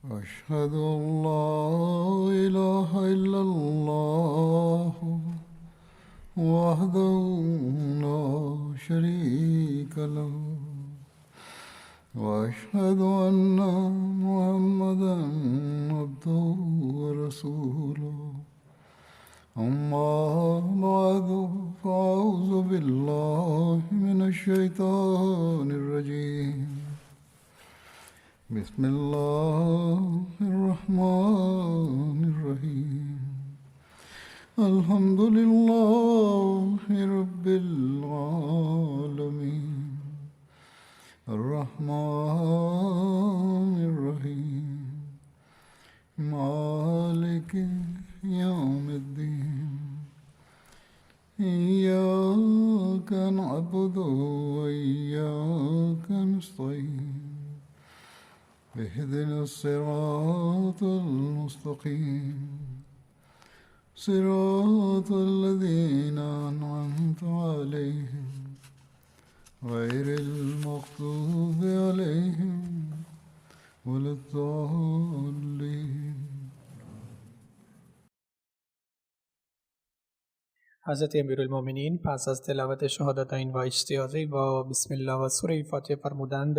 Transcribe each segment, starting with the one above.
أشهد أن لا إله إلا الله وحده لا شريك له وأشهد أن محمدا عبده ورسوله أما بعد فأعوذ بالله من الشيطان الرجيم بسم الله الرحمن الرحيم الحمد لله رب العالمين الرحمن الرحيم مالك يوم الدين إياك نعبد وإياك نستعين اهدنا الصراط المستقيم صراط الذين أنعمت عليهم غير المغضوب عليهم ولا الضالين. حضرت امیرالمومنین پس از تلاوت شهادتین و اشتیاقی و بسم الله و سوره فاتحه فرمودند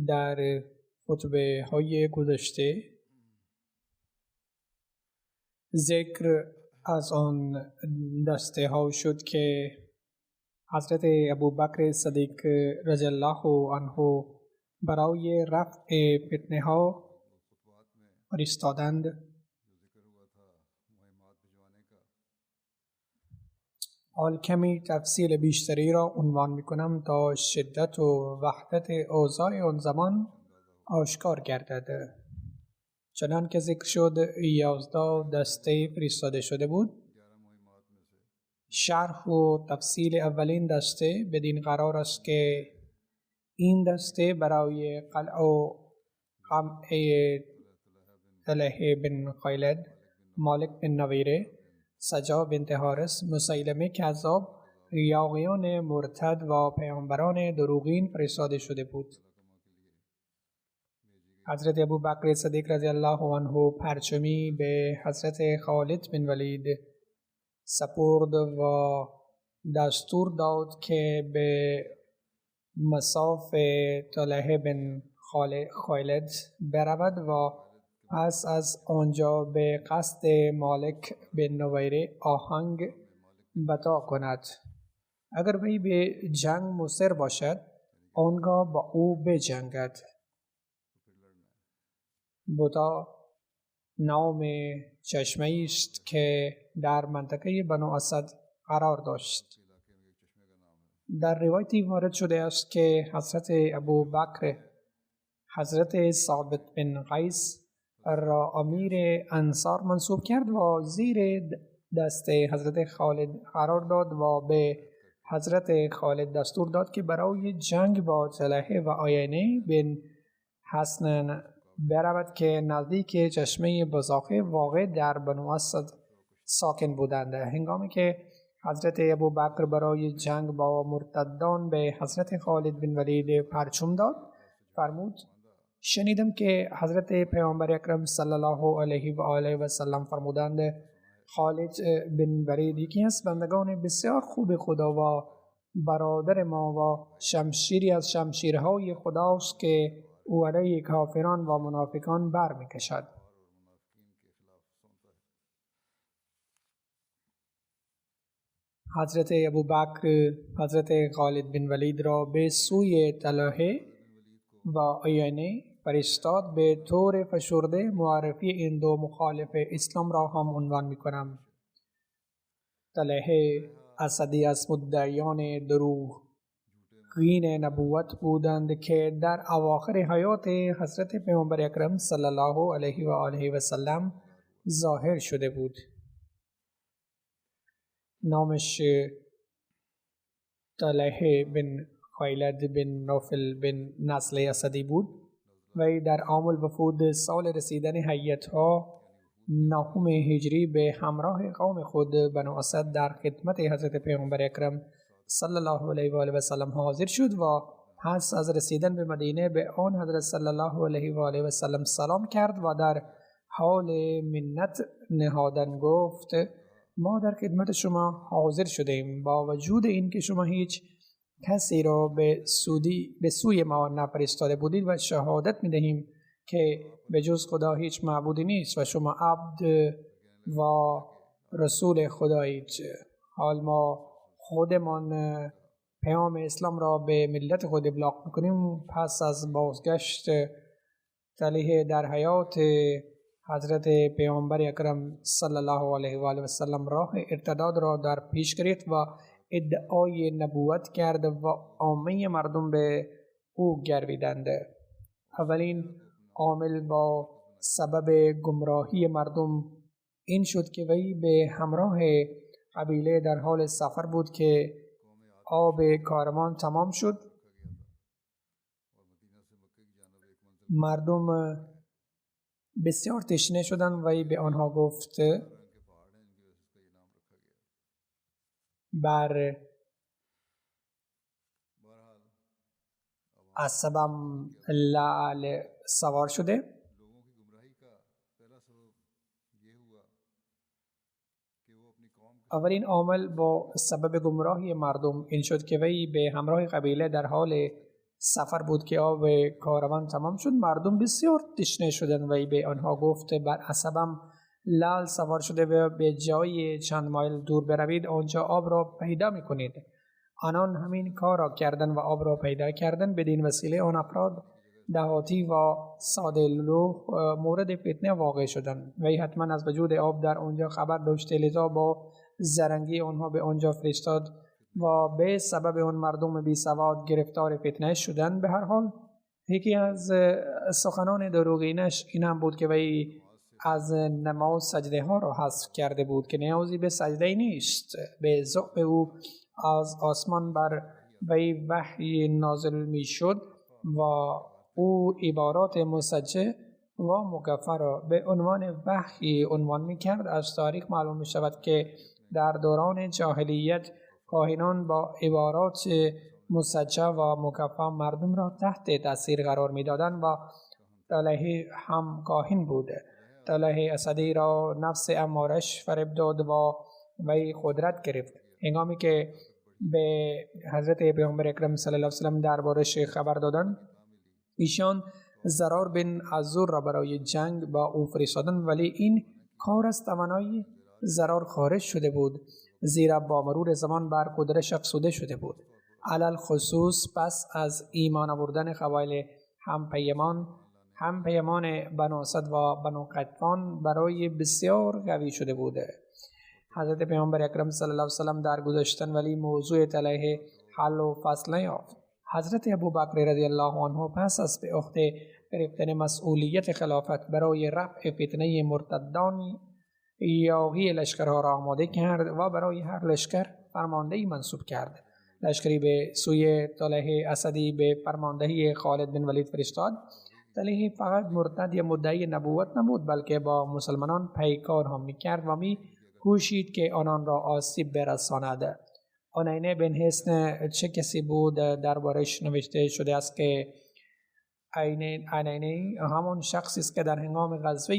در خطبه های گذشته ذکر از آن دسته ها شد که حضرت ابوبکر صدیق رضی الله عنه برای رفع فتنه ها فرستادند. حال کمی تفصیل بیشتری را عنوان میکنم تا شدت و وحدت اوضاع آن زمان آشکار گردد. چنان که ذکر شد 11 دسته فرستاده شده بود. شرح و تفصیل اولین دسته بدین قرار است که این دسته برای قلع و قمع طلحه بن خیلد، مالک بن نویره، سجا بنت حارث، مسیلمه کذاب، یاغیان مرتد و پیامبران دروغین فرستاده شده بود. حضرت ابوبکر صدیق رضی الله عنه پرچمی به حضرت خالد بن ولید سپرد و دستور داد که به مصاف طلحه بن خیلد برود و پس از آنجا به قصد مالک بن نویره آهنگ بتا کند. اگر وی به جنگ مصر باشد آنگاه با او بجنگد. بتا نام چشمه است که در منطقه بنو اسد قرار داشت. در روایتی وارد شده است که حضرت ابوبکر حضرت ثابت بن قیس را امیر انصار منصوب کرد و زیر دست حضرت خالد قرار داد و به حضرت خالد دستور داد که برای جنگ با طلحه و عیینه بن حسن برود که نزدیک چشمه بزاقه واقع در بنو اسد ساکن بودند. هنگامی که حضرت ابوبکر برای جنگ با مرتدان به حضرت خالد بن ولید پرچم داد، فرمود: شنیدم که حضرت پیامبر اکرم صلی الله علیه و آله و سلم فرمودند خالد بن ولید یکی از بندگان بسیار خوب خدا و برادر ما و شمشیری از شمشیرهای خداست که او علیه کافران و منافقان بر میکشد. حضرت ابوبکر حضرت خالد بن ولید را به سوی طلحه و عیینه فرستاد. به طور فشرده معرفی این دو مخالف اسلام را هم عنوان میکنم. طلحه اسدی از مدعیان دروغین نبوت بودند که در اواخر حیات حضرت پیامبر اکرم صلی الله علیه و آله و سلم ظاهر شده بود. نامش طلحه بن خیلد بن نوفل بن نسل اسدی بود. وی در عام الوفود سال رسیدن هیئت‌ها 9 هجری به همراه قوم خود بنو اسد در خدمت حضرت پیامبر اکرم صلی الله علیه و آله و سلم حاضر شد و پس از رسیدن به مدینه به آن حضرت صلی الله علیه و آله و سلم سلام کرد و در حال منت نهادن گفت ما در خدمت شما حاضر شدیم با وجود اینکه شما هیچ کسی را به سوی ما نفرستاده بودید و شهادت می‌دهیم که به جز خدا هیچ معبودی نیست و شما عبد و رسول خدایید. حال ما خودمان پیام اسلام را به ملت خود ابلاغ میکنیم. پس از بازگشت صالح در حیات حضرت پیامبر اکرم صلی الله علیه و آله و سلم راه ارتداد را در پیش گرفت و ادعای نبوت کرد و عامه مردم به او گرویدند. اولین عامل با سبب گمراهی مردم این شد که وی به همراه قبیله در حال سفر بود که آب کاروان تمام شد. مردم بسیار تشنه شدند. وی به آنها گفت بر اسبم لعل سوار شده. اولین عامل با سبب گمراهی مردم این شد که وی به همراه قبیله در حال سفر بود که آب کاروان تمام شد. مردم بسیار تشنه شدند. وی به آنها گفت بر اسبم لعل سوار شده و به جای چند مایل دور بروید، آنجا آب را پیدا میکنید. آنان همین کار را کردند و آب را پیدا کردند. بدین وسیله آن افراد دهاتی و ساده لوح مورد فتنه واقع شدند. وی حتما از وجود آب در آنجا خبر داشته، لذا با زرنگی آنها به آنجا فرستاد و به سبب آن مردم بی سواد گرفتار فتنه شدند. به هر حال یکی از سخنان دروغینش این هم بود که وی از نماز سجده ها را حذف کرده بود که نیازی به سجده نیست. به زعم او از آسمان بر وی وحی نازل می شد و او عبارات مسجع و مکفر را به عنوان وحی عنوان می کرد. از تاریخ معلوم می شود که در دوران جاهلیت کاهنان با عبارات مسجع و مکفر مردم را تحت تاثیر قرار می دادند و طلحه هم کاهن بود. طلحه اسدی را نفس امارش فریب داد و وی قدرت گرفت. هنگامی که به حضرت پیامبر اکرم صلی الله علیه و سلم دربارش خبر دادند، ایشان زرار بن عزور را برای جنگ با او فرستادند، ولی این کار از توانایی زرار خارج شده بود، زیرا با مرور زمان بر قدرتش افزوده شده بود. علل خصوص پس از ایمان آوردن قبایل هم پیمان بنو اسد و بنو قطفان برای بسیار قوی شده بود. حضرت پیامبر اکرم صلی الله علیه و سلم درگذشتند ولی موضوع طلحه حل و فصل نیافت. حضرت ابوبکر رضی الله عنه پس از به عهده گرفتن مسئولیت خلافت برای رفع فتنه مرتدان یاغی لشکرها را آماده کرد و برای هر لشکر فرماندهی منصوب کرد. لشکری به سوی طلحه اسدی به فرماندهی خالد بن ولید فرستاد. طلحه فقط مرتد یا مدعی نبوت نبود، بلکه با مسلمانان پیکار هم میکرد و می کوشید که آنان را آسیب برساند. عنینه بن حصن چه کسی بود؟ دربارش نوشته شده است که عنینه همون شخصی است که در هنگام غزوه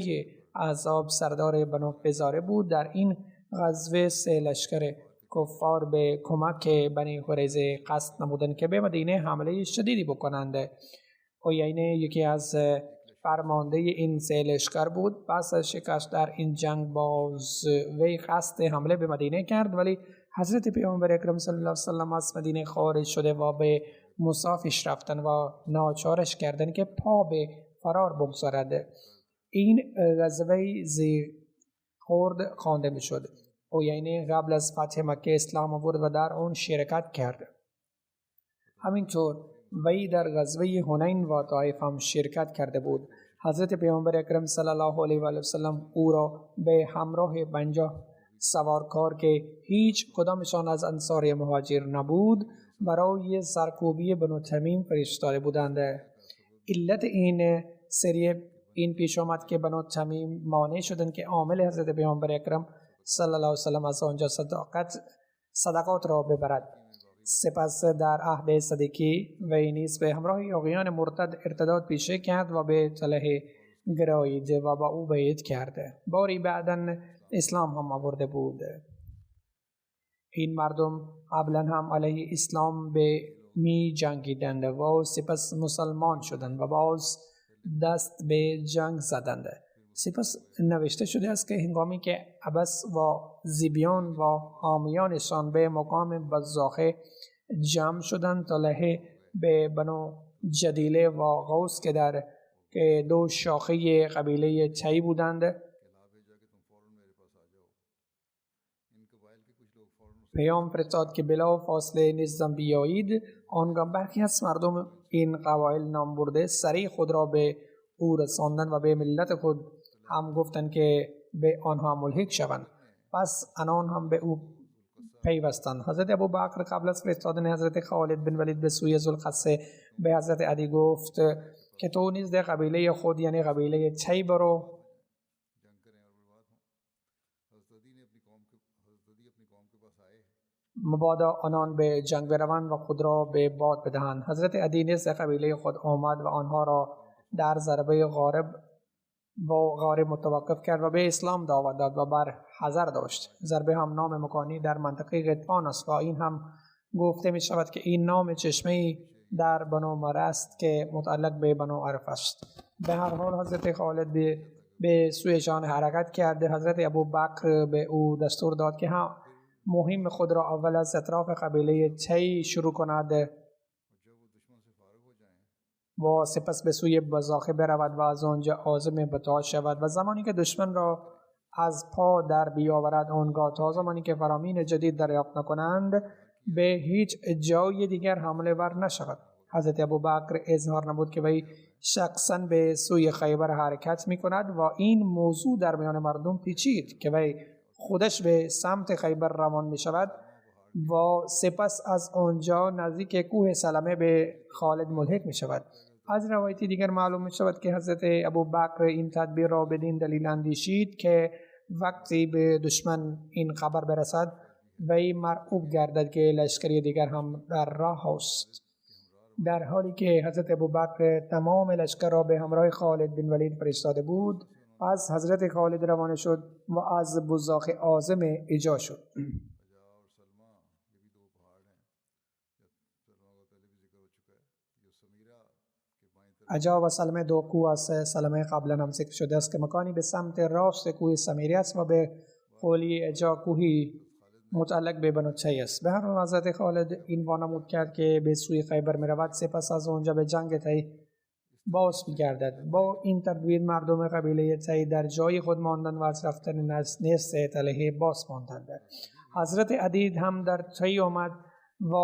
احزاب سردار بنو فزاره بود. در این غزوه 3 لشکر کفار به کمک بنی قریظه قصد نمودند که به مدینه حمله شدیدی بکنند. عنینه یکی از فرمانده این 3 لشکر بود. پس از شکست در این جنگ باز وی قصد حمله به مدینه کرد، ولی حضرت پیامبر اکرم صلی الله علیه و سلم از مدینه خارج شده و به مصافش رفتن و ناچارش کردن که پا به فرار بگذارد. این غزوه ذی‌قرد خوانده میشد. عنینه قبل از فتح مکه اسلام آورد و در آن شرکت کرد. همینطور وی در غزوه حنین و طائف هم شرکت کرده بود. حضرت پیامبر اکرم صلی الله علیه و آله و سلم او را به همراه 50 سوارکار که هیچ کدامشان از انصار مهاجر نبود برای سرکوبی بنو تمیم فرستاده بودند. علت این سری این پیش آمد که بنو تمیم مانع شدند که عامل حضرت پیامبر اکرم صلی الله علیه و سلم از آنجا صدقات را ببرد. سپس در عهد صدیقی وی نیز به همراه آقایان مرتد ارتداد پیشه کرد و به طلحه گرایید و با او بیعت کرده. باری بعداً اسلام هم آورده بود. این مردم قبلا هم علیه اسلام به می جنگیدند و سپس مسلمان شدند و باز دست به جنگ زدند. سپس نوشته شده است که هنگامی که عبس و زیبیان و حامیانشان به مقام بزاخه جمع شدند، طلحه به بنو جدیله و غوث که دو شاخه قبیله تی بودند پیام فرستاد که بلا فاصله نزدم بیایید. آنگاه برخی از مردم این قبایل نام برده سریع خود را به او رساندند و به ملت خود هم گفتند که به آنها ملحق شوند. پس آنان هم به او پیوستند. حضرت ابوبکر قبل از فرستادن حضرت خالد بن ولید به سوی ذوالقصه به حضرت علی گفت که تو نیز در قبیله خود یعنی قبیله تی برو. مبادا آنان به جنگ بروند و خود را به باد بدهند. حضرت علی نیز در قبیله خود آمد و آنها را در ضربه غارب متوقف کرد و به اسلام دعوت داد و بر حذر داشت. ضربه هم نام مکانی در منطقه غطفان است و این هم گفته می شود که این نام چشمه در بنو مره است که متعلق به بنو عرف است. به هر حال حضرت خالد به سویشان حرکت کرده. حضرت ابوبکر به او دستور داد که مهم خود را اول از اطراف قبیله تی شروع کند و سپس به سوی بزاخه برود و از آنجا عازم بتا شود و زمانی که دشمن را از پا در بیاورد آنگاه تا زمانی که فرامین جدید دریافت نکنند به هیچ جای دیگر حمله ور نشود. حضرت ابوبکر اظهار نمود که وی شخصا به سوی خیبر حرکت می کند و این موضوع در میان مردم پیچید که وی خودش به سمت خیبر روان می شود و سپس از آنجا نزدیک کوه سلمه به خالد ملحق می شود. از روایتی دیگر معلوم می شود که حضرت ابوبکر این تدبیر را بدین دلیل اندیشید که وقتی به دشمن این خبر برسد وی مرعوب گردد که لشکری دیگر هم در راه است. در حالی که حضرت ابوبکر تمام لشکر را به همراه خالد بن ولید فرستاده بود، از حضرت خالد روانه شد و از بزاخ عازم اجا شد. اجا و سلمه دو کوه است. سلمه قبلا هم ذکر شده است که مکانی به سمت راست کوه سمیری است و به قولی اجا کوهی متعلق به بنو تی است. به هر حال حضرت خالد این وانمود کرد که به سوی خیبر می رود، سپس از آنجا به جنگ تی باز می‌گردد. با این تدبیر مردم قبیله تی در جای خود ماندند و از رفتن نصف طلحه باز ماندند. حضرت عدید هم در تی آمد و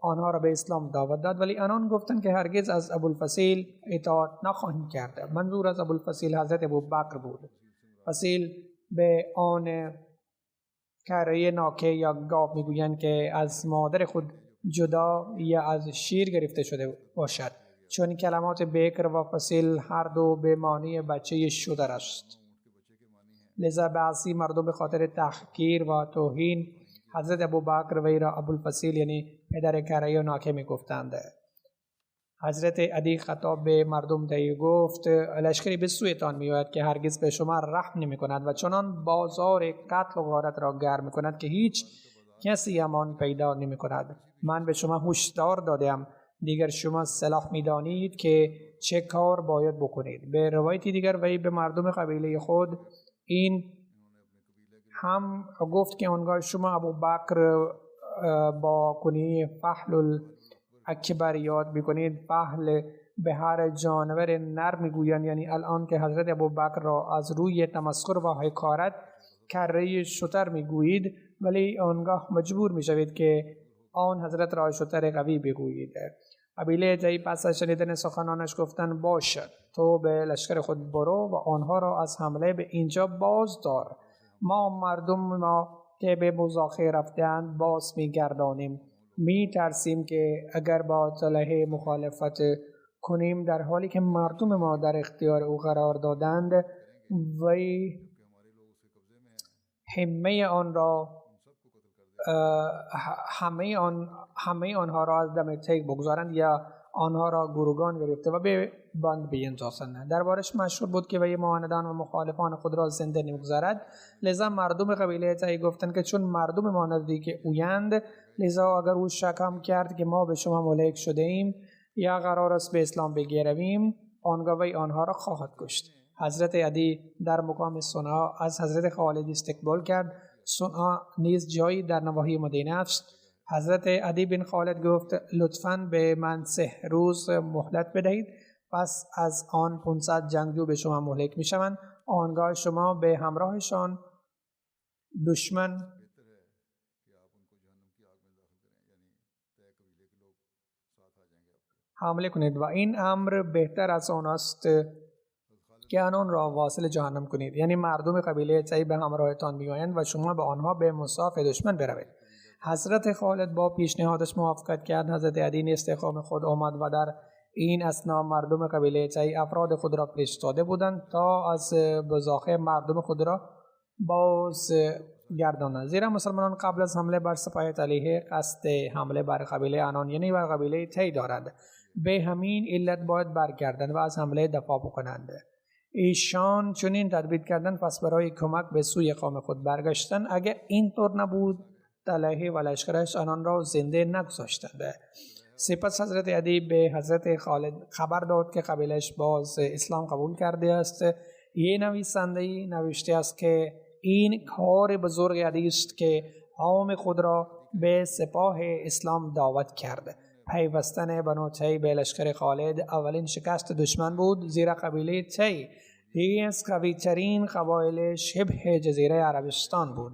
آنها را به اسلام دعوت داد، ولی آنان گفتند که هرگز از ابوالفضیل اطاعت نخواهیم کرد. منظور از ابوالفضیل حضرت ابوبکر بود. فضیل به آن کره ناکه یا گاو میگویند که از مادر خود جدا یا از شیر گرفته شده باشد، چون کلمات بکر و فصیل هر دو به معنی بچه شودر است. لذا بعضی مردم به خاطر تحقیر و توهین حضرت ابوبکر وی را ابوالفضیل یعنی پدر کره و ناکه می گفتند. حضرت علی خطاب به مردم طی گفت لشکری به سویتان می آید که هرگز به شما رحم نمی کند و چنان بازار قتل و غارت را گرم می کند که هیچ کسی امان پیدا نمی کند. من به شما هشدار دادم، دیگر شما سلاح می دانید که چه کار باید بکنید. به روایتی دیگر وی به مردم قبیله خود این هم گفت که آنگاه شما ابوبکر با کنی فحل اکبر یاد میکنید. فحل به هر جانور نر میگویند، یعنی الان که حضرت ابوبکر را از روی تمسخر و حکارت کره شتر میگویید، ولی آنگاه مجبور میشوید که آن حضرت را شتر قوی بگویید. قبیله تی پس از شنیدن سخنانش گفتند باشد، تو به لشکر خود برو و آنها را از حمله به اینجا باز دار. ما مردم ما که به بزاخه رفتند باز میگردانیم. می ترسیم که اگر با طلحه مخالفت کنیم در حالی که مردم ما در اختیار او قرار دادند وی همه آن را همه آنها را از دم تیغ بگذارند یا آنها را گروگان گرفته و به بند بیندازند. دربارش مشهور بود که وی معاندان و مخالفان خود را زنده نمیگذارد. لذا مردم قبیله تی گفتند که چون مردم ما نزدیک اویند، لذا اگر او شک هم کرد که ما به شما ملحق شده ایم یا قرار است به اسلام بگرویم، آنگاه وی آنها را خواهد کشت. حضرت عدی در مقام صنعا از حضرت خالد استقبال کرد. صنعا نیز جایی در نواحی مدینه است. حضرت عدی بن خالد گفت لطفاً به من 3 روز مهلت بدهید، پس از آن 500 جنگجو به شما مهلک می شوند. آنگاه شما به همراهشان دشمن حمله کنید و این امر بهتر از آن است که آنان را واصل جهنم کنید. یعنی مردم قبیله تی به همراهتان میآیند و شما به آنها به مصاف دشمن بروید. حضرت خالد با پیشنهادش موافقت کرد. حضرت عدی استقام خود آمد و در این اثنا مردم قبیله تی افراد خود را فرستاده بودند تا از بزاخه مردم خود را باز گردانند، زیرا مسلمانان قبل از حمله بر سپاه طلیحه قصد حمله بر قبیله آنان یعنی بر قبیله تی دارند. به همین علت باید برگردند و از حمله دفاع بکنند. ایشان چنین تدبیر کردند، پس برای کمک به سوی قوم خود برگشتند. اگر اینطور نبود، طلیحه و لشکرش آنان را زنده نگذاشتند. سپس حضرت عدی به حضرت خالد خبر داد که قبیلش باز اسلام قبول کرده است. یه نویسنده‌ای نوشته است که این کار بزرگ عدی است که قوم خود را به سپاه اسلام دعوت کرد. پیوستن بنو تی به لشکر خالد اولین شکست دشمن بود، زیرا قبیله تی یکی از قوی‌ترین قبایل شبه جزیره عربستان بود.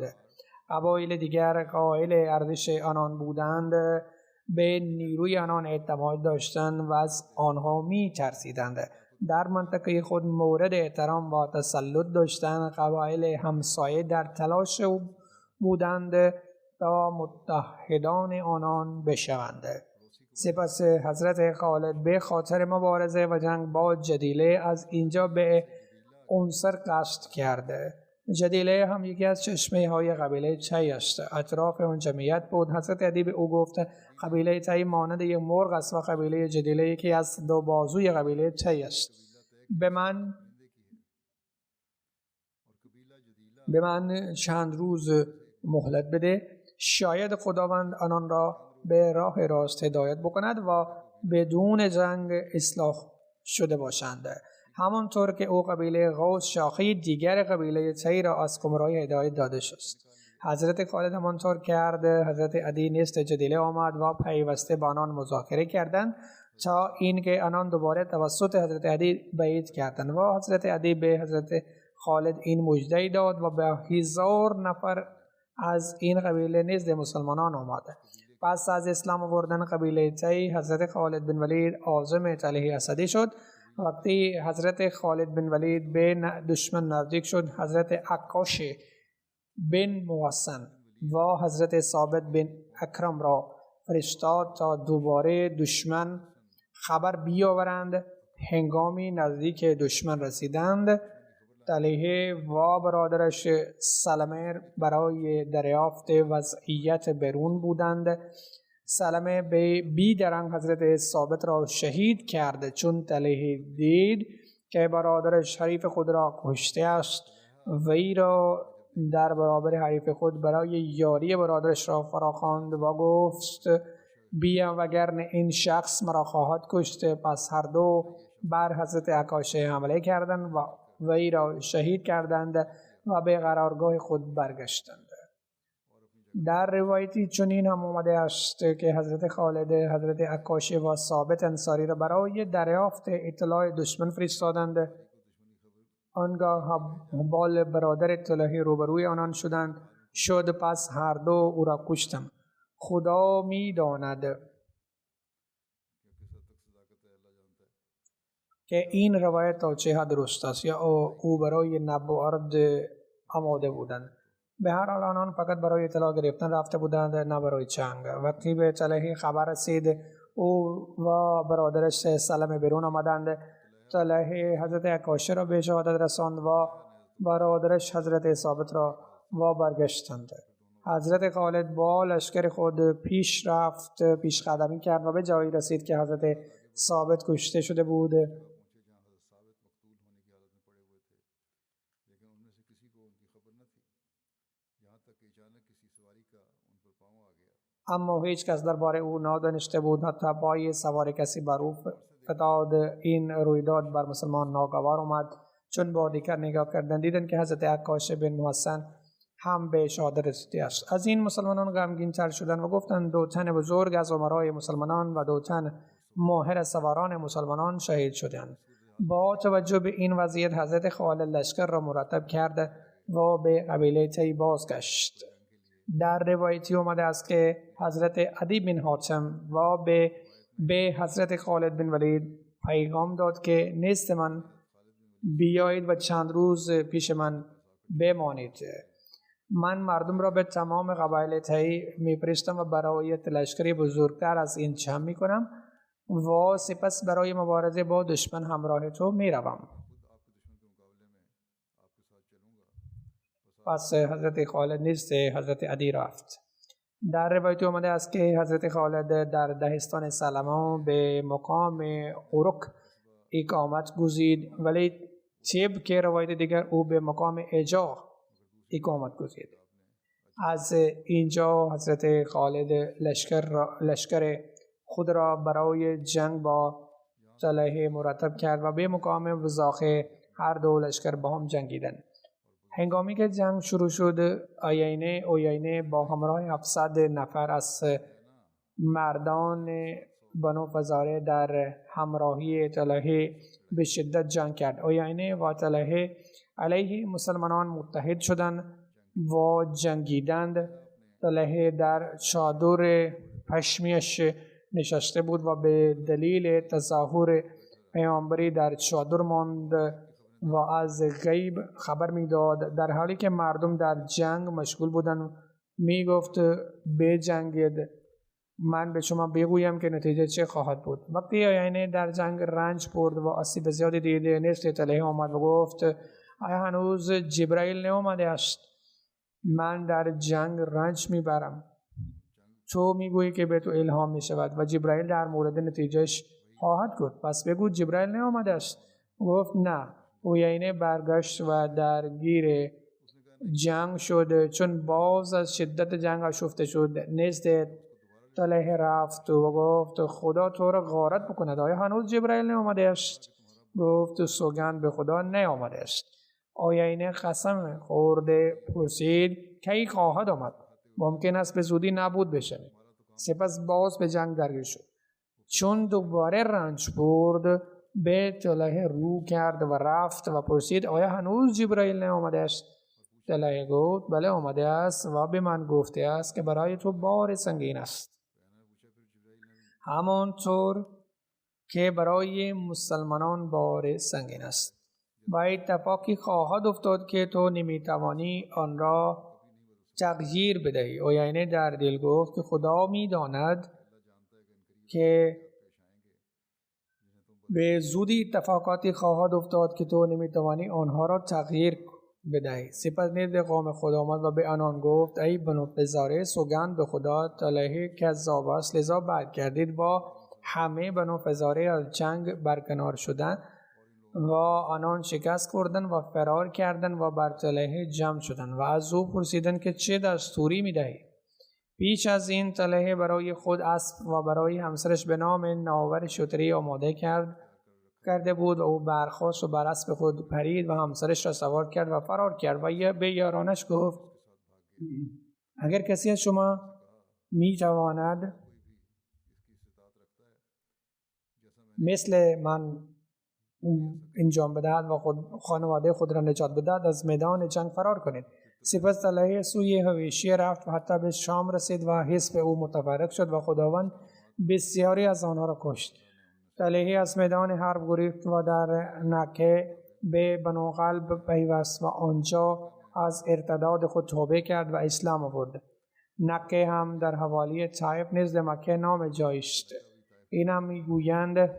قبایل دیگر قائل ارزش آنان بودند، به نیروی آنان اعتماد داشتند و از آنها می ترسیدند. در منطقه خود مورد احترام و تسلط داشتند. قبایل همسایه در تلاش بودند تا متحدان آنان بشوند. سپس حضرت خالد به خاطر مبارزه و جنگ با جدیله از اینجا به عنصر قصد کرده. جدیله هم یکی از چشمه های قبیله تی است. اطراف اون جمعیت بود. حضرت عدی به او گفت قبیله تی مانند یک مرغ است و قبیله جدیله یکی از 2 بازوی قبیله تی است. به من چند روز مهلت بده، شاید خداوند آنان را به راه راست هدایت بکند و بدون جنگ اصلاح شده باشند. همانطور که او قبیله غوث شاخه دیگر قبیله تی را از گمراهی هدایت داده شد. حضرت خالد همانطور کرد. حضرت عدی نزد جدیله آمد و پیوسته با آنان مذاکره کردند تا اینکه آنان دوباره توسط حضرت عدی بیعت کردند و حضرت عدی به حضرت خالد این مژده داد و به 1000 نفر از این قبیله نزد مسلمانان آمد. پس از اسلام آوردن قبیله تی، حضرت خالد بن ولید عازم طلیحه اسدی شد. وقتی حضرت خالد بن ولید به دشمن نزدیک شد، حضرت عکاش بن محسن و حضرت ثابت بن اکرم را فرستاد تا دوباره دشمن خبر بیاورند. هنگامی نزدیک دشمن رسیدند، طلیحه و برادرش سلمه برای دریافت وضعیت برون بودند. سلمه به بیدرنگ حضرت ثابت را شهید کرد. چون طلیحه دید که برادرش حریف خود را کشته است، وی را در برابر حریف خود برای یاری برادرش را فراخواند و گفت بیا وگرنه این شخص مرا خواهد کشت. پس هر دو بر حضرت عکاشه حمله کردند و وی را شهید کردند و به قرارگاه خود برگشتند. در روایتی چنین هم آمده است که حضرت خالد حضرت عکاشه و ثابت انصاری را برای دریافت اطلاع دشمن فرستادند. آنگاه حبال برادر طلیحه روبروی آنان شد پس هر دو او را کشتند. خدا می داند که این روایت تا چه حد درست است یا او برای نبرد آماده بودند. به هر حال آنان فقط برای اطلاع گرفتن رفته بودند، نه برای جنگ. وقتی به طلیحه خبر رسید، او و برادرش سلمه بیرون آمدند. طلیحه حضرت عکاشه را به شهادت رساند و برادرش حضرت ثابت را و برگشتند. حضرت خالد با لشکر خود پیش رفت، پیش قدمی کرد و به جایی رسید که حضرت ثابت کشته شده بود. اما هیچ کس درباره او نادانسته بود، حتی پای سوار کسی بر او فتاد. این رویداد بر مسلمان ناگوار آمد. چون با دیگر نگاه کردند دیدند که حضرت عکاش بن محسن هم به شهادت رسیده است. از این مسلمانان غمگین تر شدند و گفتند 2 تن بزرگ از امرای مسلمانان و 2 تن ماهر سواران مسلمانان شهید شدند. با توجه به این وضعیت حضرت خالد لشکر را مرتب کرد و به قبیله تی بازگشت. در روایتی آمده است که حضرت عدی بن حاتم و به حضرت خالد بن ولید پیغام داد که نزد من بیایید و چند روز پیش من بمانید. من مردم را به تمام قبایل تی میفرستم و برای لشکری بزرگتر از این جمع میکنم و سپس برای مبارزه با دشمن همراه تو میروم. پس حضرت خالد نزد حضرت عدی رفت. در روایت آمده است که حضرت خالد در دهستان سلما به مقام اورک اقامت گزید، ولی طبق روایت دیگر او به مقام اجا اقامت گزید. از اینجا حضرت خالد لشکر خود را برای جنگ با طلحه مرتب کرد و به مقام وزاخه هر دو لشکر با هم جنگیدند. هنگامی که جنگ شروع شد، اویینه با همراه 700 نفر از مردان بنو فزاره در همراهی طلحه به شدت جنگ کرد. اویینه و طلحه علیه مسلمانان متحد شدند و جنگیدند. طلحه در چادر پشمیش نشسته بود و به دلیل تظاهر پیامبری در چادر ماند و از غیب خبر میداد، در حالی که مردم در جنگ مشغول بودند. میگفت بجنگید، من به شما بگویم که نتیجه چه خواهد بود. وقتی اویینه در جنگ رنج برد و آسیب زیادی دیده، نزد طلحه آمد و گفت آیا هنوز جبرائیل نیامده است؟ من در جنگ رنج میبرم، تو میگویی که به تو الهام میشود و جبرائیل در مورد نتیجهش خواهد گفت، پس بگو جبرائیل نیامده است. گفت نه. اویینه برگشت و درگیر جنگ شد. چون باز از شدت جنگ آشفته شد، نزد طلحه رفت و گفت خدا تو را غارت بکند، آیا هنوز جبرائیل نیامده است؟ گفت سوگند به خدا نیامده است. اویینه قسم خورده پرسید کی خواهد آمد؟ ممکن است به زودی نابود بشه. سپس باز به جنگ درگیر شد. چون دوباره رنج برد، به طلحه رو کرد و رفت و پرسید آیا هنوز جبرائیل نیامده است؟ طلحه گفت بله آمده است و به من گفته است که برای تو بار سنگین است، همانطور که برای مسلمانان بار سنگین است. و اتفاقی خواهد افتاد که تو نمیتوانی آن را تغییر بدهی. اویینه در دل گفت که خدا میداند که به زودی اتفاقاتی خواهد افتاد که تو نمیتوانی آنها را تغییر بدهی. سپس نزد قوم خود آمد و به آنان گفت ای بنو فزاره، سوگند به خدا طلحه کذاب است، لذا برگردید. با همه بنو فزاره از جنگ برکنار شدند و آنان شکست خوردند و فرار کردند و بر طلحه جمع شدند و از او پرسیدند که چه دستوری میدهی؟ پیش از این طلحه برای خود اسب و برای همسرش به نام ناور شتری آماده کرده بود و او برخاست و بر اسب خود پرید و همسرش را سوار کرد و فرار کرد و به یارانش گفت اگر کسی از شما میتواند مثل من انجام بدهد و خانواده خود را نجات بدهد، از میدان جنگ فرار کنید. سپس طلحه سوی هویشی رفت و حتی به شام رسید و حزب او متفرق شد و خداوند بسیاری از آنها را کشت. طلحه از میدان حرب گریخت و در نکه به بنو قلب پیوست و آنجا از ارتداد خود توبه کرد و اسلام آورد. نکه هم در حوالی طائف نزد مکه نام جایی است. این هم میگویند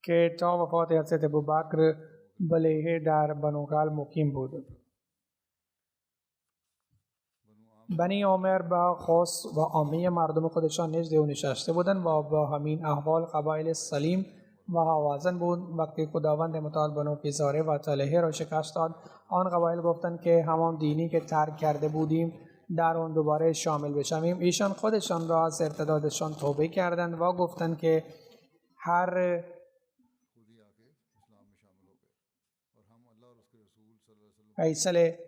که تا وفات حضرت ابوبکر بلیه در بنو قلب مقیم بود. بنی عامر به خاص و عامه مردم خودشان نزد او نشسته بودند و با همین احوال قبایل سلیم و هوازن بود. وقتی خداوند متعال بنو فزاره و طلحه را شکست داد، آن قبایل گفتند که همان دینی که ترک کرده بودیم در آن دوباره شامل بشویم. ایشان خودشان را از ارتدادشان توبه کردند و گفتند که هر فیصله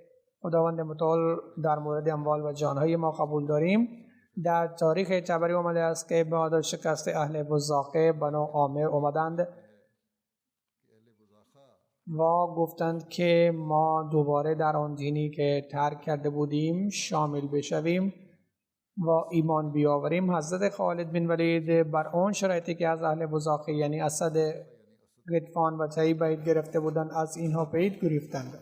خداوند متعال در مورد اموال و جانهای ما قبول داریم. در تاریخ تبری آمده است که بعد شکست اهل بزاقه بنو عامر آمدند و گفتند که ما دوباره در آن دینی که ترک کرده بودیم شامل بشویم و ایمان بیاوریم. حضرت خالد بن ولید بر آن شرایطی که از اهل بزاقه یعنی اسد، غطفان و طی بیعت گرفته بودند از اینها بیعت گرفتند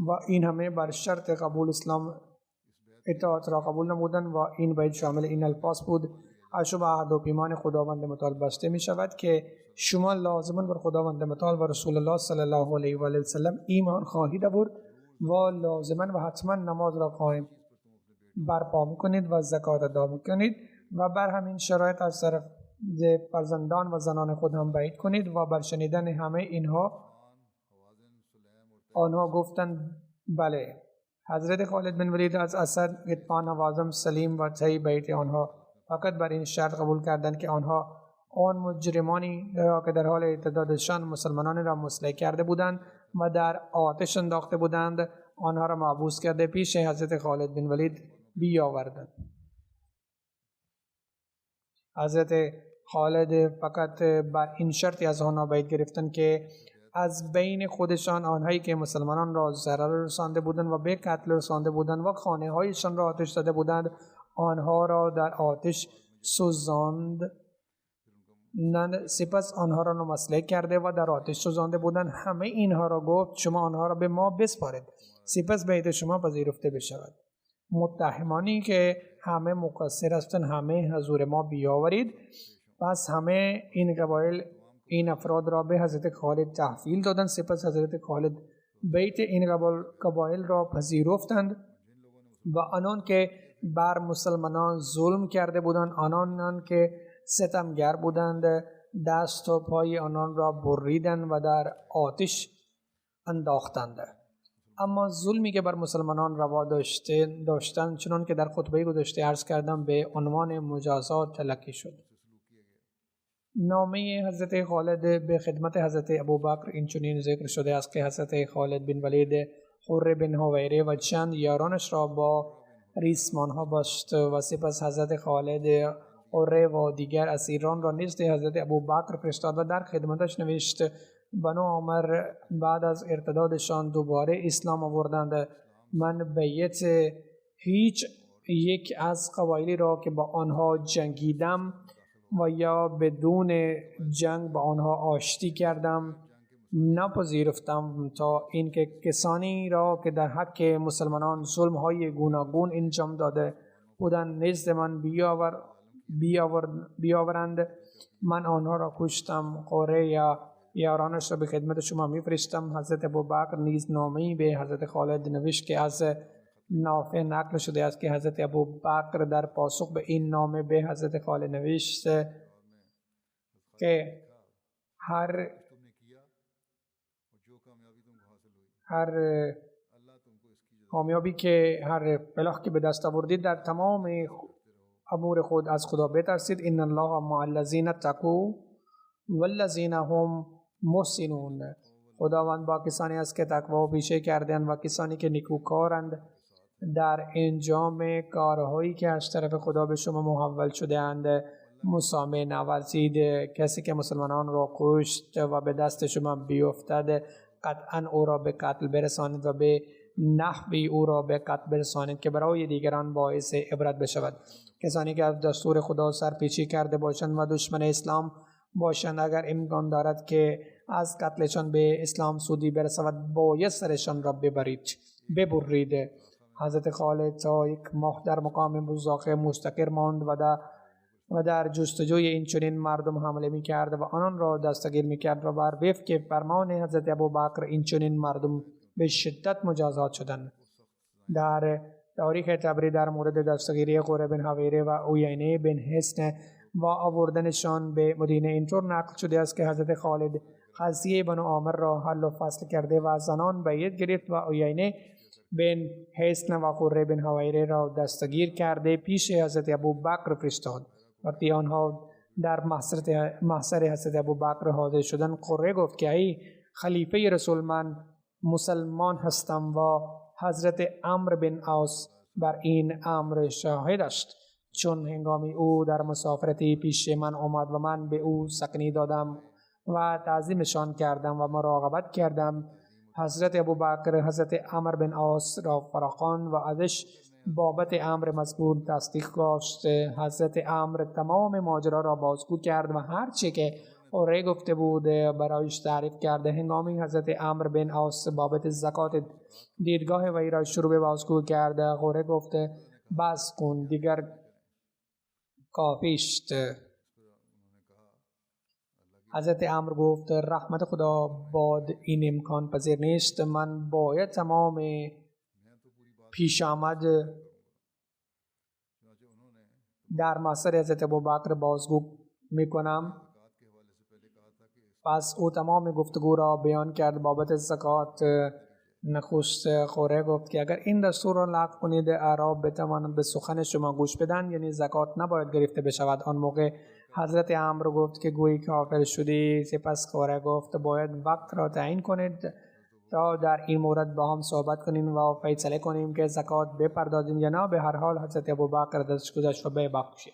و این همه بر شرط قبول اسلام اطاعت را قبول نمودند و این بیعت شامل این الفاظ بود: اشوب عهد و پیمان خداوند متعال بسته می شود که شما لازمان بر خداوند متعال و رسول الله صلی الله علیه و آله و سلم ایمان خواهید آورد و لازمان و حتما نماز را قائم برپا میکنید و زکات ادا میکنید و بر همین شرایط از طرف فرزندان و زنان خود هم بیعت کنید. و بر شنیدن همه اینها آنها گفتند بله. حضرت خالد بن ولید از اسد، غطفان، هوازن، سلیم و طی بیعت آنها فقط بر این شرط قبول کردند که آنها آن مجرمانی را که در حال ارتدادشان مسلمانان را مسلح کرده بودند و در آتش انداخته بودند آنها را محبوس کرده پیش حضرت خالد بن ولید بیاوردند. حضرت خالد فقط بر این شرطی از آنها بیعت گرفتند که از بین خودشان آنهایی که مسلمانان را ضرر رسانده بودند و به قتل رسانده بودند و خانه هایشان را آتش زده بودند آنها را در آتش سوزاند. سپس آنها را مسلح کرده و در آتش سوزانده بودند. همه اینها را گفت شما آنها را به ما بسپارید سپس بیعت شما پذیرفته بشود. متهمانی که همه مقصر هستند همه حضور ما بیاورید. پس همه این قبایل این افراد را به حضرت خالد تحویل دادند. سپس حضرت خالد بیعت این قبایل را پذیرفتند و آنان که بر مسلمانان ظلم کرده بودند، آنان که ستمگر بودند، دست و پای آنان را بریدند و در آتش انداختند. اما ظلمی که بر مسلمانان روا داشتند چنان که در خطبه گذشته عرض کردم به عنوان مجازات تلقی شد. نامه حضرت خالد به خدمت حضرت ابوبکر این چنین ذکر شده است که حضرت خالد بن ولید حر بن حویره و چند یارانش را با ریسمان ها بست و سپس حضرت خالد حر و دیگر اسیران را نزد حضرت ابوبکر فرستاد و در خدمتش نوشت بنو عامر بعد از ارتدادشان دوباره اسلام آوردند. من بیعت هیچ یک از قبایلی را که با آنها جنگیدم و یا بدون جنگ با آنها آشتی کردم نپذیرفتم تا اینکه کسانی را که در حق مسلمانان ظلم های گوناگون انجام داده بودند نزد من بیاورند. من آنها را کشتم. قره یا یارانش را به خدمت شما میفرستم. حضرت ابوبکر نیز نامه‌ای به حضرت خالد نوشت که از نافع نقل شده است که حضرت ابوبکر در پاسخ به این نامه به حضرت خالد نوشت که هر کامیابی که هر فلاح که به دست آوردید در تمام امور خود از خدا بترسید. ان الله مع الذین اتقوا والذین هم محسنون. خداوند با کسانی است که تقوا و پیشه کردند و کسانی که نیکوکارند در انجام کارهایی که از طرف خدا به شما محول شده اند. مسامح نورزید. کسی که مسلمانان را کشت و به دست شما بیفتد قطعا او را به قتل برسانید و به نحوی او را به قتل برسانید که برای دیگران باعث عبرت بشود. کسانی که از دستور خدا سرپیچی کرده باشند و دشمن اسلام باشند اگر امکان دارد که از قتلشان به اسلام سودی برسد باید سرشان را ببرید. حضرت خالد تا یک ماه در مقام بزاقه مستقر ماند و در جستجوی این چنین مردم حمله می کرد و آنان را دستگیر می کرد و بر وفق فرمان حضرت ابوبکر این چنین مردم به شدت مجازات شدند. در تاریخ تبری در مورد دستگیری قره بن حویره و عیینه بن حصن و آوردنشان به مدینه اینطور نقل شده است که حضرت خالد قضیه بنو عامر را حل و فصل کرده و زنان بیعت گرفت و عیینه بن حصن و قره بن حویره را دستگیر کرده پیش حضرت ابوبکر فرستاد. وقتی آنها در محضر حضرت ابوبکر حاضر شدند، قره گفت که ای خلیفه رسول، من مسلمان هستم و حضرت عمرو بن عاص بر این امر شاهد است، چون هنگامی او در مسافرتی پیش من آمد و من به او سکنی دادم و تعظیمشان کردم و مراقبت کردم. حضرت ابوبکر حضرت عمرو بن عاص را فراخواند و ازش بابت امر مذکور تصدیق داشت. حضرت عمرو تمام ماجرا را بازگو کرد و هر چه که قره گفته بود برایش تعریف کرده. هنگامی حضرت عمرو بن عاص بابت زکات دیدگاه وی را شروع به بازگو کرده، قره گفته بس کن، دیگر کافیست. حضرت عمرو گفت رحمت خدا باد این امکان پذیر نیست، من باید تمام پیش آمد در محضر حضرت ابوبکر بازگو میکنم. پس او تمام گفتگو را بیان کرد بابت زکات. نخست قره گفت که اگر این دستور را لغو کنید اعراب بتوانند به سخن شما گوش بدن، یعنی زکات نباید گرفته بشود. آن موقع حضرت عمرو گفت که گویی کافر شدی. سپس قره گفت باید وقت را تعیین کنید تا در این مورد با هم صحبت کنیم و فیصله کنیم که زکات بپردازیم یا نه. به هر حال حضرت ابوبکر دستگذشت و ببخشید.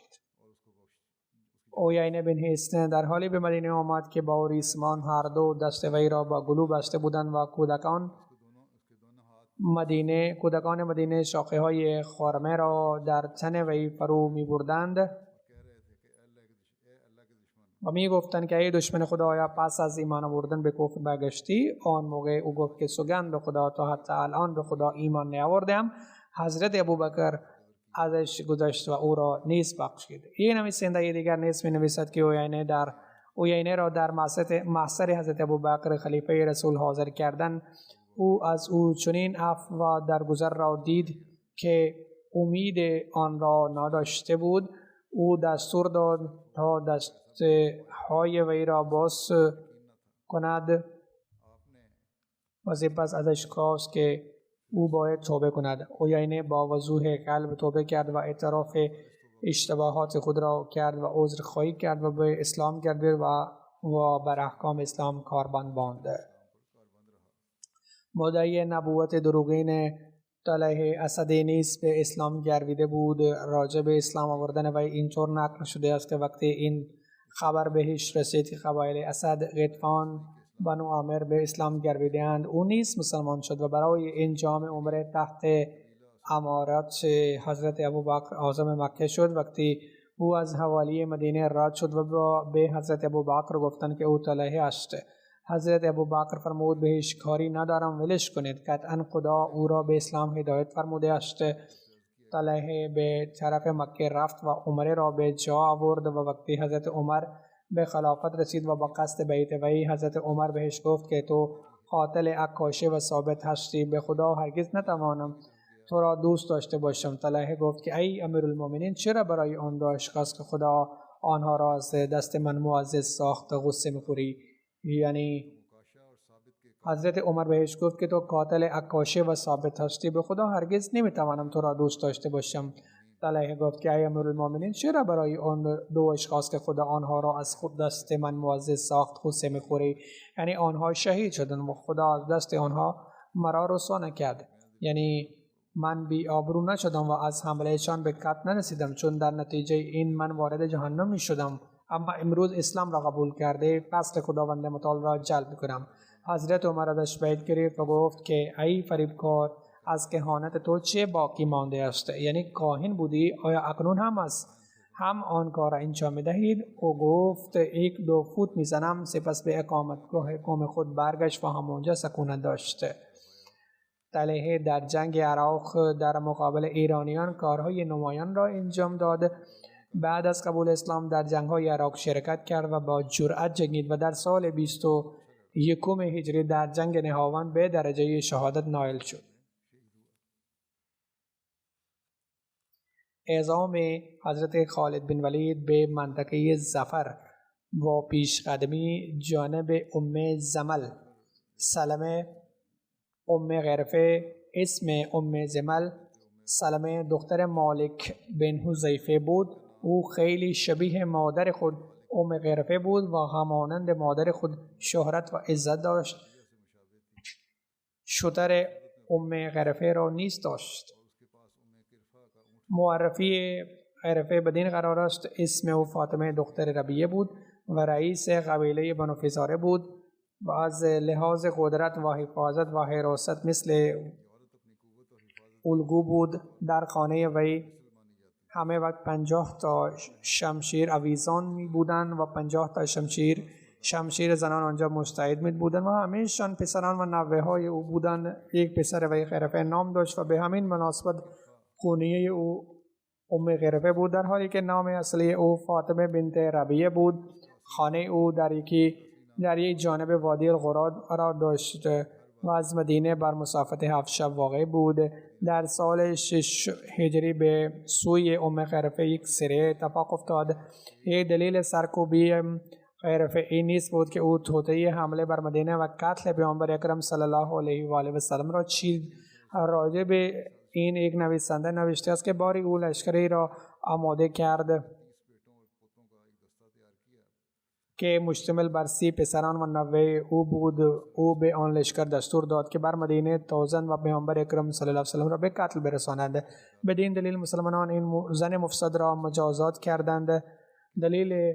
عیینه بن حصن در حالی به مدینه آمد که با ریسمان هر دو دست وی را با گلو بسته بودند و کودکان مدینه شاخه های خرمه را در تن وی فرو می بردند و می گفتند که ای دشمن خدایا، پس از ایمان آوردن به کفر برگشتی؟ آن موقع او گفت که سوگند به خدا تا حتی الان به خدا ایمان نیاوردم. حضرت ابوبکر ازش گذشت و او را نیز بخشید. این نویسنده دیگر نیز می نویسد که عیینه را در محضر حضرت ابوبکر خلیفه رسول حاضر کردن، او از او چنین عفو و درگذر را دید که امید آن را نداشته بود. او دستور داد تا دستهای وی را باز کند و سپس ازش خواست که او باید توبه کند. عیینه با وضوح قلب توبه کرد و اعتراف اشتباهات خود را کرد و عذر خواهی کرد و به اسلام گردید و بر احکام اسلام کاربند ماند. مدعی نبوت دروغین طلحه اسدی نیز به اسلام گرویده بود. راجع به اسلام آوردن وی اینطور نقل شده است که وقتی این خبر بهش رسید که قبایل اسد، غطفان، بنو عامر به اسلام گرویدند، او نیز مسلمان شد و برای انجام عمره تحت امارت حضرت ابوبکر اعظم مکه شد. وقتی او از حوالی مدینه رد شد و به حضرت ابوبکر گفتند که او طلحه است، حضرت ابوبکر فرمود بهش کاری ندارم، ولش کنید، قطعا خدا او را به اسلام هدایت فرموده است. طلحه به طرف مکه رفت و عمره را به جا آورد و وقتی حضرت عمر به خلافت رسید و با قصد بیعت وی، حضرت عمر بهش گفت که تو قاتل عکاشه و ثابت هستی، به خدا هرگز نتوانم تو را دوست داشته باشم. طلحه گفت که ای امیرالمومنین، چرا برای آن دو اشخاص که خدا آنها را از دست من معزز ساخت غصه می‌خوری؟ یعنی حضرت عمر بهش گفت که تو قاتل عکاشه و ثابت هستی، به خدا هرگز نمیتوانم تو را دوست داشته باشم. طلحه گفت که ای امیرالمومنین، چرا برای آن دو اشخاص که خدا آنها را از خود دست من معزز ساخت غصه می‌خوری؟ یعنی آنها شهید شدند و خدا از دست آنها مرا رسوا نکرد. یعنی من بی آبرو نشدم و از حملهشان به قتل نرسیدم، چون در نتیجه این من وارد جهنم می شدم، اما امروز اسلام را قبول کرده قصد خداوند متعال را جلب کنم. حضرت عمر ازش بیعت گرفت و گفت که ای فریبکار، از کهانت تو چه باقی مانده است؟ یعنی کاهن بودی، آیا اکنون هم آن کار را انجام می‌دهید؟ او گفت 1-2 فوت میزنم. سپس به اقامتگاه قوم خود برگشت و همونجا سکونت داشت. طلحه در جنگ عراق در مقابل ایرانیان کارهای نمایان را انجام داد. بعد از قبول اسلام در جنگ‌های عراق شرکت کرد و با جرأت جنگید و در سال 21 هجری در جنگ نهاوند به درجه شهادت نائل شد. اعزام حضرت خالد بن ولید به منطقه ظفر و پیشقدمی جانب زمل سلمه غرفه اسم زمل سلمه دختر مالک بن حذیفه بود. او خیلی شبیه مادر خود غرفه بود و همانند مادر خود شهرت و عزت داشت. شتر غرفه را نیز داشت. معرفی غرفه بدین قرار است اسم او فاطمه دختر ربیعه بود و رئیس قبیله بنو فزاره بود و از لحاظ قدرت و حفاظت و حراست مثل الگو بود. در خانه وی همه وقت 50 تا شمشیر آویزان می بودند و 50 تا شمشیر زنان آنجا مستعد می بودند و همیشان پسران و نوه های او بودند. یک پسر وی غرفه نام داشت و به همین مناسبت کنیه او غرفه بود، در حالی که نام اصلی او فاطمه بنت ربیعه بود. خانه او در یک جانب وادی القراد قرار داشت و از مدینه بر مسافت 7 شب واقع بود. در سال 6 هجری به سوی غرفه یک سریع اتفاق افتاد. یک دلیل سرکوبی غرفه این نیست بود که او توطئه حمله بر مدینه و قتل پیامبر اکرم صلی الله علیه و آله و سلم را چید. راجع به این یک نویسنده نوشته است که باری او لشکری را آماده کرد که مشتمل بر 30 پسران و نوه او بود. او به آن لشکر دستور داد که بر مدینه تازن و پیامبر اکرم صلی الله علیه و سلم را به قتل برسانند. بدین دلیل مسلمانان این زن مفسد را مجازات کردند. دلیل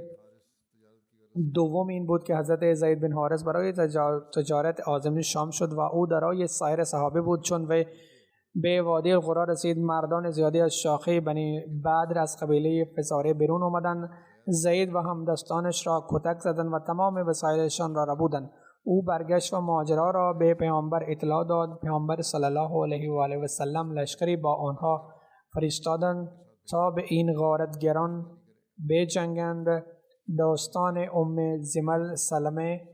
دوم این بود که حضرت زید بن حارث برای تجارت عازم شام شد و او درای سایر صحابه بود. چون وی به وادی القرا رسید، مردان زیادی از شاخه بنی بدر از قبیله فزاره بیرون آمدند. زید و همدستانش را کتک زدند و تمام وسایلشان را ربودند. او برگشت و ماجرا را به پیامبر اطلاع داد. پیامبر صلی الله علیه و آله و سلم لشکری با آنها فرستادند تا به این غارتگران بجنگند. داستان زمل سلمه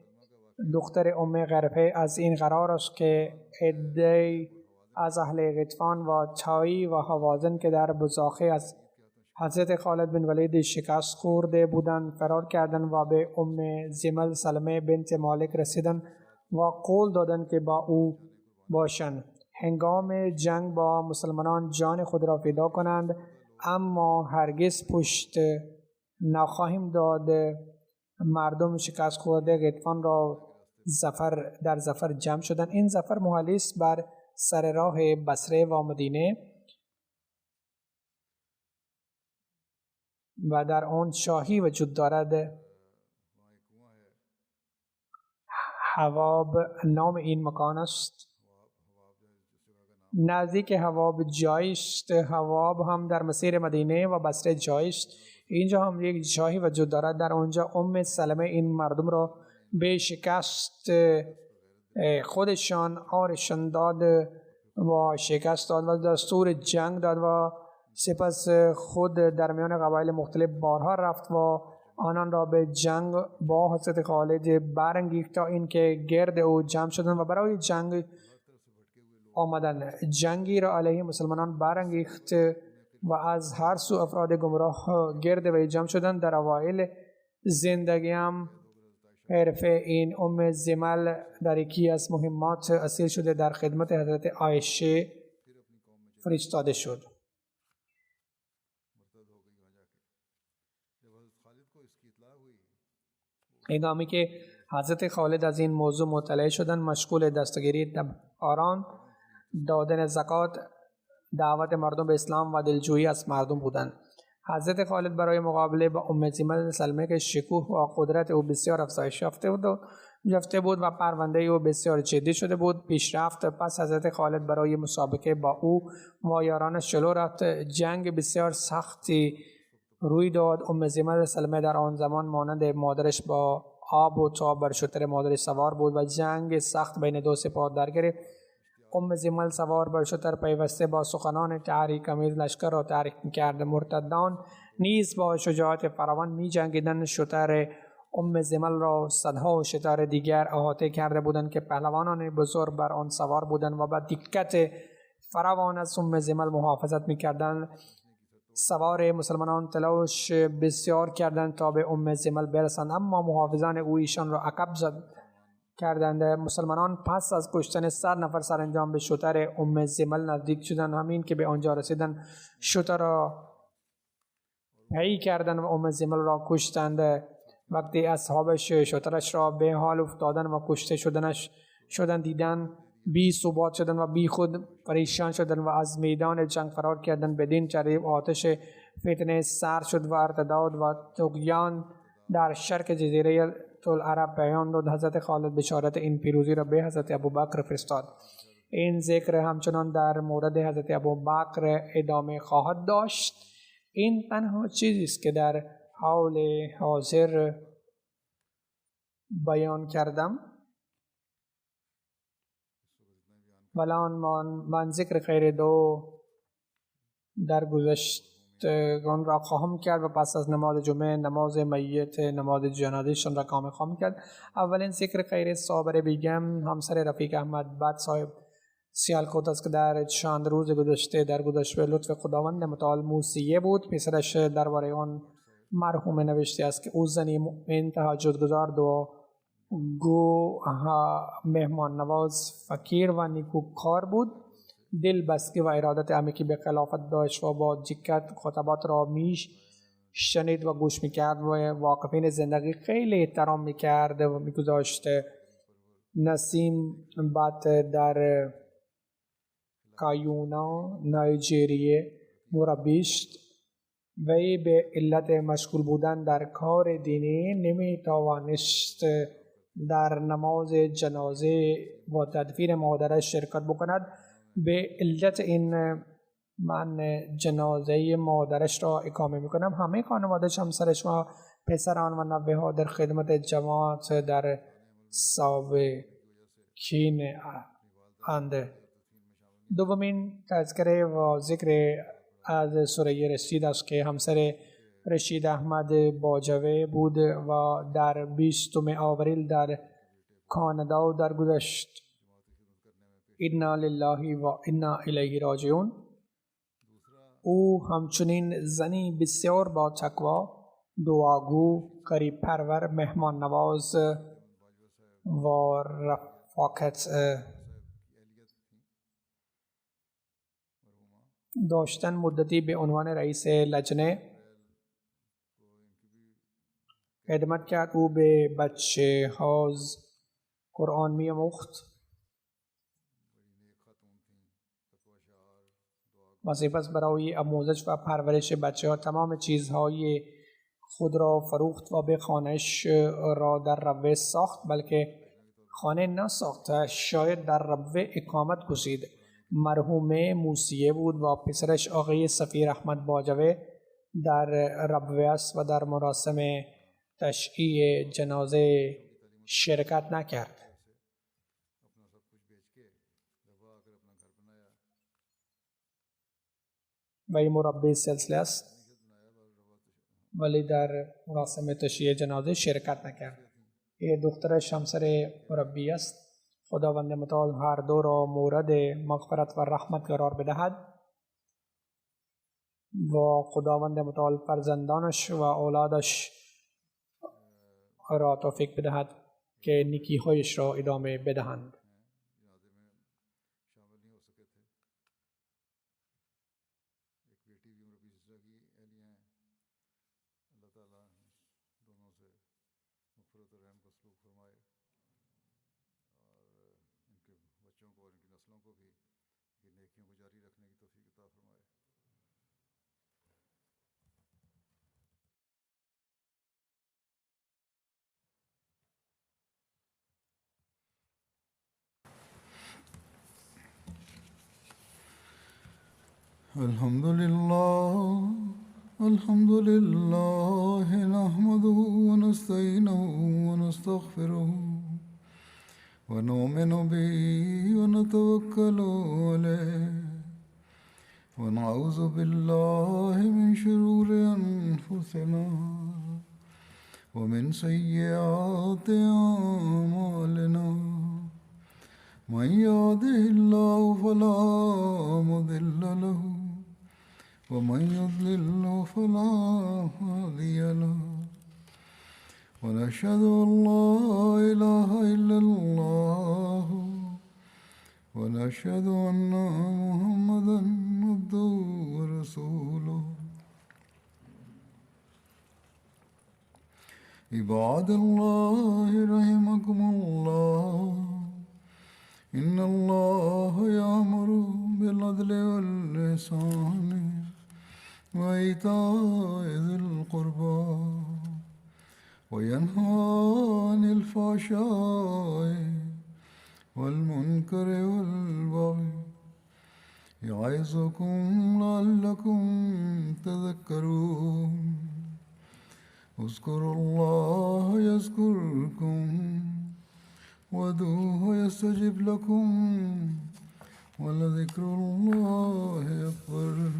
دختر غرفه از این قرار است که عده‌ای از اهل غطفان و تایی و حوازن که در بزاخه از حضرت خالد بن ولید شکست خورده بودند فرار کردند و به زمل سلمه بنت مالک رسیدند و قول دادند که با او باشند. هنگام جنگ با مسلمانان جان خود را فدا کنند، اما هرگز پشت نخواهیم داد. مردم شکست خورده غطفان را در ظفر جمع شدند. این ظفر محلی است بر سر راه بصره و مدینه و در آن شاهی وجود دارد. حواب نام این مکان است. نزدیک حواب جایی است. حواب هم در مسیر مدینه و بصره جایی است. اینجا هم یک شاهی وجود دارد. در آنجا سلمه این مردم را به شکست خودشان آرشان داد و شکست داد و دستور جنگ داد و سپس خود در میان قبایل مختلف بارها رفت و آنان را به جنگ با حضرت خالد برانگیخت تا اینکه گرد او جمع شدند و برای جنگ آمدند. جنگی را علیه مسلمانان برانگیخت و از هر سو افراد گمراه گرد وی جمع شدند. در اوایل زندگیم حرفه این زمل در یکی از مهمات اسیر شده در خدمت حضرت عایشه فرستاده شد. هنگامی که حضرت خالد از این موضوع مطلع شدند، مشغول دستگیری تبعکاران، دادن زکات، دعوت مردم به اسلام و دلجویی از مردم بودند. حضرت خالد برای مقابله با زمل سلمه که شکوه و قدرت او بسیار افزایش یافته بود و پرونده او بسیار جدی شده بود پیشرفت. پس حضرت خالد برای مسابقه با او و یارانش جلو رفت. جنگ بسیار سختی روی داد. زمل سلمه در آن زمان مانند مادرش با آب و تاب بر شتر مادرش سوار بود و جنگ سخت بین دو سپاه در گرفت. زمل سوار بر شتر پیوسته با سخنان تحریک آمیز لشکر را تحریک می‌کرد. مرتدان نیز با شجاعت فراوان می‌جنگیدند. شتر زمل را صدها شتر دیگر احاطه کرده بودند که پهلوانان بزرگ بر آن سوار بودند و با دقت فراوان از زمل محافظت می‌کردند. سوار مسلمانان تلاش بسیار کردند تا به زمل برسند، اما محافظان او ایشان را عقب زد کردند. مسلمانان پس از کشتن 100 نفر سرانجام به شتر زمل نزدیک شدند. همین که به آنجا رسیدند شتر را پیدا کردند و زمل را کشتند. وقتی اصحابش شترش را به حال افتادن و کشته شدن دیدن، بی ثبات شدن و بی خود پریشان شدن و از میدان جنگ فرار کردن. بدین ترتیب آتش فتنه سر شد و ارتداد و طغیان در شرق جزیره العرب بیان داد. حضرت خالد بشارت این پیروزی را به حضرت ابوبکر فرستاد. این ذکر همچنان در مورد حضرت ابوبکر ادامه خواهد داشت. این تنها چیزی است که در حال حاضر بیان کردم. الان من ذکر خیر دو در گذشتگان را خواهم کرد و پس از نماز جمعه نماز میت نماز جنازه‌شان را کامل خواهم کرد. اولین ذکر خیر صابر بیگم همسر رفیق احمد بد صاحب سیالکوت است که در چند روز گذشته در گذشت به لطف خداوند متعال موسیه بود. پسرش درباره آن مرحوم نوشته است که او زنی مؤمن، تهجدگزار، دعا گو، مهمان نواز، فقیر و نیکوکار بود. دل بسته و ارادت عمیقی به خلافت داشت و با دقت خطبات را شنید و گوش میکرد و واقفین زندگی خیلی احترام میکرد و میگذاشت. نسیم بات در کایونا نایجریه مربیشت. وی به علت مشغول بودن در کار دینی نمیتوانست در نماز جنازه و تدفین مادرش شرکت بکند. به علت این من جنازه مادرش را اقامه میکنم. همه خانواده‌اش، همسرش و پسران و نوه ها در خدمت جماعت در سابقین اند. دومین تذکره و ذکر از سوره رشید است که همسر رشید احمد باجوه بود و در 20 آوریل در کانادا درگذشت. انا لله و انا الیه راجعون. او همچنین زنی بسیار با تقوا، دعاگو، قریب پرور، مهمان نواز و رفاقت داشتن. مدتی به عنوان رئیس لجنه خدمت کرد. او به بچه هاز قرآن می آموخت. و سپس برای آموزش و پرورش بچه ها تمام چیزهای خود را فروخت و به خانهش را در ربوه ساخت، بلکه خانه نساخت، شاید در ربوه اقامت گزید. مرحوم موسیه بود و پسرش آقای سفیر احمد باجوه در ربوه است و در مراسم تشییع جنازه شرکت نکرد. وی مربی سلسله است ولی در مراسم تشییع جنازه شرکت نکرد. این دخترش همسر مربی است. خداوند متعال هر دو را مورد مغفرت و رحمت قرار بدهد و خداوند متعال فرزندانش و اولادش را توفیق بدهد که نیکی هایش را ادامه بدهند. الحمد لله نحمده ونستعينه ونستغفره ونؤمن به ونتوكل عليه ونعوذ بالله من شرور أنفسنا ومن سيئات أعمالنا. من يهده الله فلا مضل له ومن يضلل فلا هادي له ونشهد أن لا إله إلا الله ونشهد أن محمدا عبده ورسوله عباد الله رحمكم الله إن الله يأمر بالعدل والإحسان وإيتاء ذي القربى وينهى عن الفحشاء والمنكر والبغي يعظكم لعلكم تذكرون اذكروا الله يذكركم وادعوه يستجب لكم ولذكر الله أكبر.